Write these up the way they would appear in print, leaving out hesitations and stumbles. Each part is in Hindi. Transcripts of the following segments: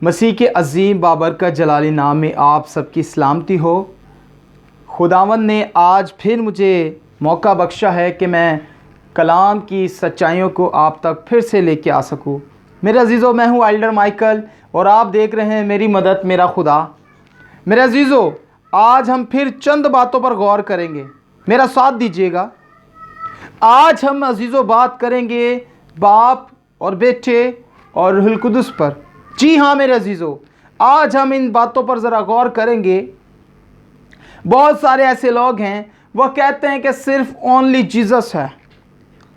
मसीह के अजीम बाबरकत जलाली नाम में आप सबकी सलामती हो। खुदावंद ने आज फिर मुझे मौका बख्शा है कि मैं कलाम की सच्चाइयों को आप तक फिर से लेके आ सकूं। मेरे अजीज़ों, मैं हूं एल्डर माइकल और आप देख रहे हैं मेरी मदद मेरा खुदा। मेरे अजीज़ों, आज हम फिर चंद बातों पर गौर करेंगे, मेरा साथ दीजिएगा। आज हम अजीज़ों बात करेंगे बाप और बेटे और रूहुल कुदस पर। जी हाँ मेरे अजीज़ों, आज हम इन बातों पर ज़रा गौर करेंगे। बहुत सारे ऐसे लोग हैं वो कहते हैं कि सिर्फ ओनली जीसस है।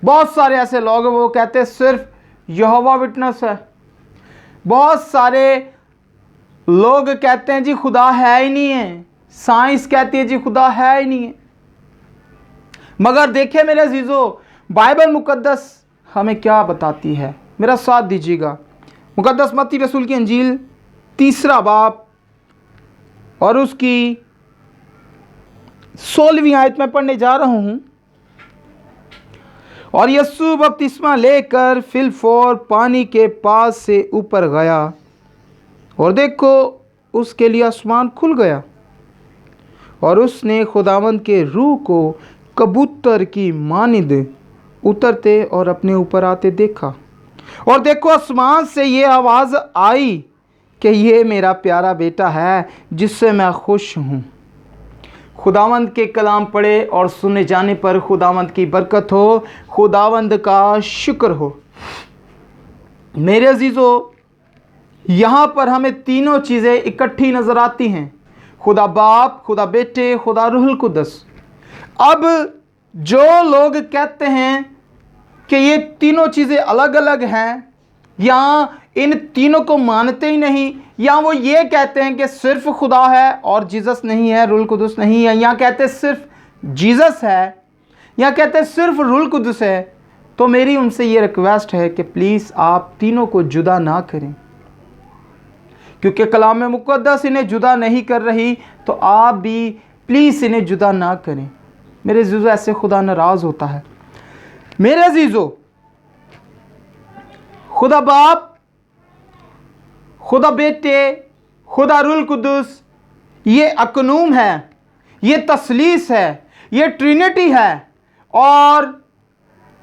बहुत सारे ऐसे लोग हैं वो कहते हैं सिर्फ यहोवा विटनेस है। बहुत सारे लोग कहते हैं जी खुदा है ही नहीं है। साइंस कहती है जी खुदा है ही नहीं है। मगर देखिए मेरे अजीज़ों, बाइबल मुकद्दस हमें क्या बताती है, मेरा साथ दीजिएगा। मुकद्दस मत्ती रसूल की अंजील 3 बाब और उसकी 16वीं आयत में पढ़ने जा रहा हूं। और यीशु बपतिस्मा लेकर फिलफोर पानी के पास से ऊपर गया और देखो उसके लिए आसमान खुल गया और उसने खुदावंद के रूह को कबूतर की मानिंद उतरते और अपने ऊपर आते देखा। और देखो आसमान से ये आवाज़ आई कि ये मेरा प्यारा बेटा है जिससे मैं खुश हूँ। खुदावंद के कलाम पढ़े और सुने जाने पर खुदावंद की बरकत हो, खुदावंद का शुक्र हो। मेरे अजीज़ों, यहाँ पर हमें तीनों चीज़ें इकट्ठी नज़र आती हैं, खुदा बाप, खुदा बेटे, खुदा रूहुल कुदस। अब जो लोग कहते हैं कि ये तीनों चीज़ें अलग अलग हैं या इन तीनों को मानते ही नहीं, या वो ये कहते हैं कि सिर्फ खुदा है और जीसस नहीं है, रूहुल कुदस नहीं है, या कहते हैं सिर्फ जीसस है, या कहते हैं सिर्फ रूहुल कुदस है, तो मेरी उनसे ये रिक्वेस्ट है कि प्लीज़ आप तीनों को जुदा ना करें, क्योंकि कलाम में मुकद्दस इन्हें जुदा नहीं कर रही, तो आप भी प्लीज़ इन्हें जुदा ना करें। मेरे अजीज़ों, ऐसे खुदा नाराज़ होता है। मेरे अजीज़ों, खुदा बाप, खुदा बेटे, खुदा रूहुल कुदस, ये अकनूम है, ये तसलीस है, ये ट्रिनिटी है और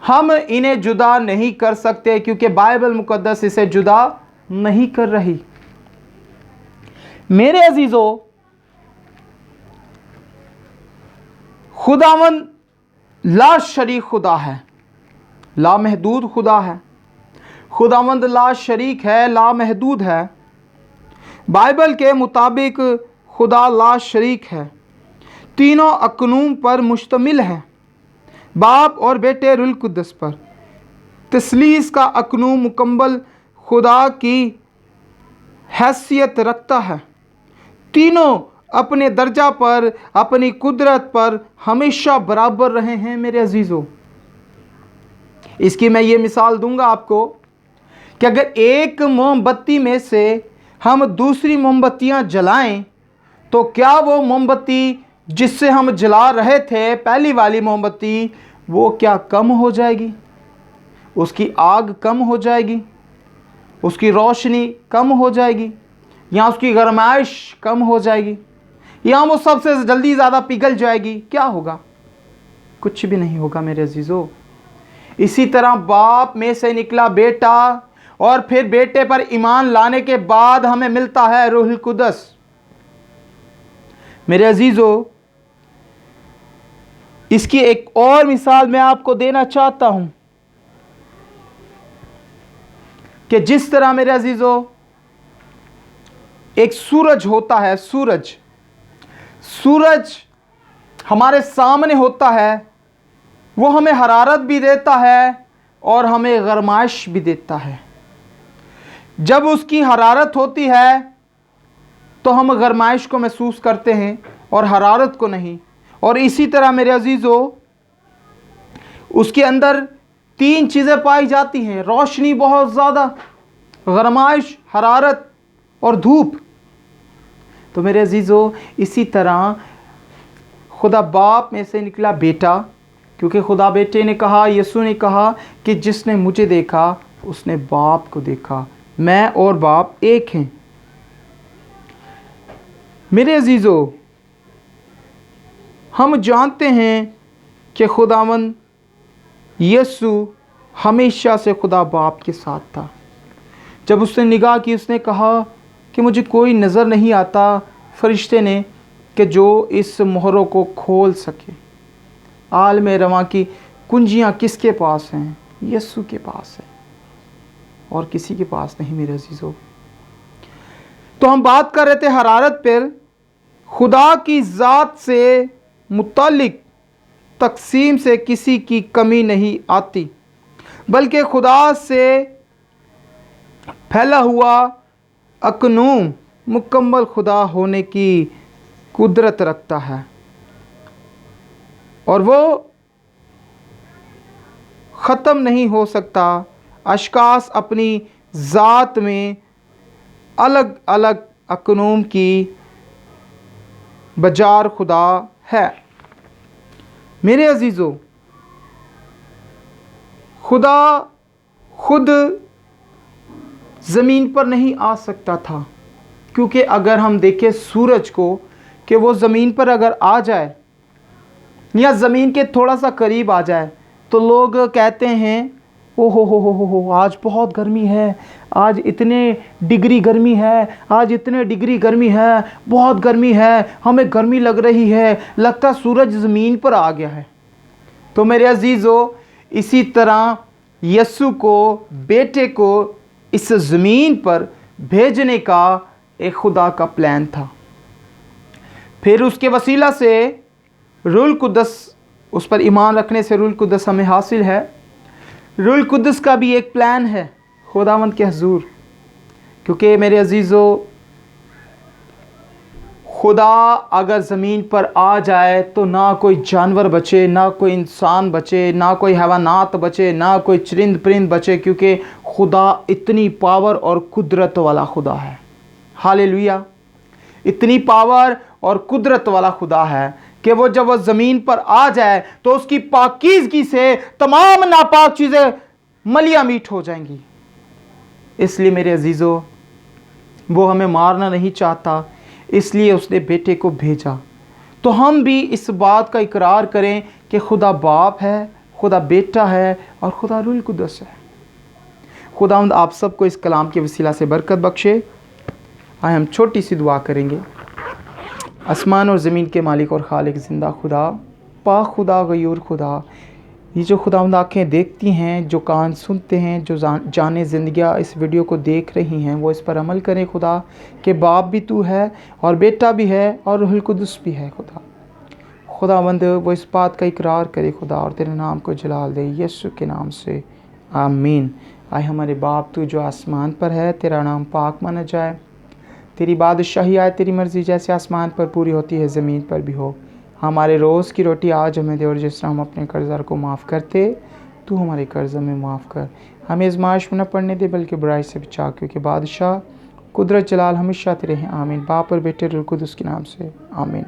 हम इन्हें जुदा नहीं कर सकते, क्योंकि बाइबल मुकद्दस इसे जुदा नहीं कर रही। मेरे अजीज़ों, खुदावंद ला शरीक खुदा है, लामहदूद खुदा है। खुदावंद ला शरीक है, लामहदूद है। बाइबल के मुताबिक खुदा ला शरीक है, तीनों अकनूम पर मुश्तमिल है, बाप और बेटे रूहुल कुदस पर। तसलीस का अकनूम मुकम्मल खुदा की हैसियत रखता है। तीनों अपने दर्जा पर, अपनी कुदरत पर हमेशा बराबर रहे हैं। मेरे अजीज़ों, इसकी मैं ये मिसाल दूंगा आपको कि अगर एक मोमबत्ती में से हम दूसरी मोमबत्तियां जलाएं, तो क्या वो मोमबत्ती जिससे हम जला रहे थे, पहली वाली मोमबत्ती, वो क्या कम हो जाएगी? उसकी आग कम हो जाएगी, उसकी रोशनी कम हो जाएगी, या उसकी गरमाइश कम हो जाएगी, या वो सबसे जल्दी ज़्यादा पिघल जाएगी? क्या होगा? कुछ भी नहीं होगा मेरे अजीज़ों। इसी तरह बाप में से निकला बेटा और फिर बेटे पर ईमान लाने के बाद हमें मिलता है रूहुल कुदस। मेरे अजीज़ों, इसकी एक और मिसाल मैं आपको देना चाहता हूं कि जिस तरह मेरे अजीज़ों एक सूरज होता है, सूरज हमारे सामने होता है, वो हमें हरारत भी देता है और हमें गरमाइश भी देता है। जब उसकी हरारत होती है तो हम गरमाइश को महसूस करते हैं और हरारत को नहीं। और इसी तरह मेरे अजीज़ों, उसके अंदर 3 चीज़ें पाई जाती हैं, रोशनी बहुत ज़्यादा, गरमाइश, हरारत और धूप। तो मेरे अजीज़ों, इसी तरह खुदा बाप में से निकला बेटा, क्योंकि खुदा बेटे ने कहा, यीशु ने कहा कि जिसने मुझे देखा उसने बाप को देखा, मैं और बाप एक हैं। मेरे अजीज़ों, हम जानते हैं कि खुदावंद यीशु हमेशा से खुदा बाप के साथ था। जब उसने निगाह की, उसने कहा कि मुझे कोई नज़र नहीं आता फरिश्ते ने कि जो इस मोहरों को खोल सके। आलम रवां की कुंजियाँ किसके पास हैं? यीशु के पास है और किसी के पास नहीं मेरे अजीज़ों। तो हम बात कर रहे थे हरारत पर। खुदा की ज़ात से मुतालिक तकसीम से किसी की कमी नहीं आती, बल्कि खुदा से फैला हुआ अकनूम मुकम्मल खुदा होने की कुदरत रखता है और वो ख़त्म नहीं हो सकता। अशखास अपनी ज़ात में अलग अलग अकनूम की बजार खुदा है। मेरे अजीज़ों, खुदा खुद ज़मीन पर नहीं आ सकता था, क्योंकि अगर हम देखें सूरज को कि वो ज़मीन पर अगर आ जाए या ज़मीन के थोड़ा सा करीब आ जाए तो लोग कहते हैं ओ हो आज बहुत गर्मी है, आज इतने डिग्री गर्मी है, आज इतने डिग्री गर्मी है, बहुत गर्मी है, हमें गर्मी लग रही है, लगता सूरज ज़मीन पर आ गया है। तो मेरे अजीज़ों, इसी तरह यीशु को, बेटे को इस ज़मीन पर भेजने का एक खुदा का प्लान था। फिर उसके वसीला से रूहुल कुद्दस, उस पर ईमान रखने से रूहुल कुद्दस हमें हासिल है। रूहुल कुद्दस का भी एक प्लान है खुदावंद के हुजूर, क्योंकि मेरे अजीज़ों, खुदा अगर ज़मीन पर आ जाए तो ना कोई जानवर बचे, ना कोई इंसान बचे, ना कोई हैवानात बचे, ना कोई चरिंद परिंद बचे, क्योंकि खुदा इतनी पावर और कुदरत वाला खुदा है। हालेलुया! इतनी पावर और कुदरत वाला खुदा है कि वो जब वो ज़मीन पर आ जाए तो उसकी पाकीज़गी से तमाम नापाक चीज़ें मलिया मीठ हो जाएंगी। इसलिए मेरे अजीज़ों, वो हमें मारना नहीं चाहता, इसलिए उसने बेटे को भेजा। तो हम भी इस बात का इकरार करें कि खुदा बाप है, खुदा बेटा है और खुदा रूहुल कुद्दस है। खुदावंद आप सबको इस कलाम के वसीला से बरकत बख्शे। आए हम छोटी सी दुआ करेंगे। आसमान और ज़मीन के मालिक और खालिक ज़िंदा खुदा, पाक खुदा, गयूर खुदा, ये जो खुदावंद आँखें देखती हैं, जो कान सुनते हैं, जो जाने ज़िंदगियाँ इस वीडियो को देख रही हैं, वो इस पर अमल करें खुदा, कि बाप भी तू है और बेटा भी है और रूहुल कुद्दस भी है खुदा। खुदावंद वो इस बात का इकरार करे खुदा और तेरे नाम को जलाल दे, यीशु के नाम से आमीन। आए हमारे बाप, तू जो आसमान पर है, तेरा नाम पाक माना जाए, तेरी बादशाही आए, तेरी मर्ज़ी जैसे आसमान पर पूरी होती है ज़मीन पर भी हो। हमारे रोज़ की रोटी आज हमें दे, और जिस तरह हम अपने कर्ज़दार को माफ़ करते, तू हमारे कर्ज़ में माफ़ कर। हमें आज़माइश में न पड़ने दे, बल्कि बुराई से बचा, क्योंकि बादशाह, कुदरत, जलाल हमेशा तेरे हैं। आमीन। बाप और बेटे रूहुल कुद्दस के नाम से आमीन।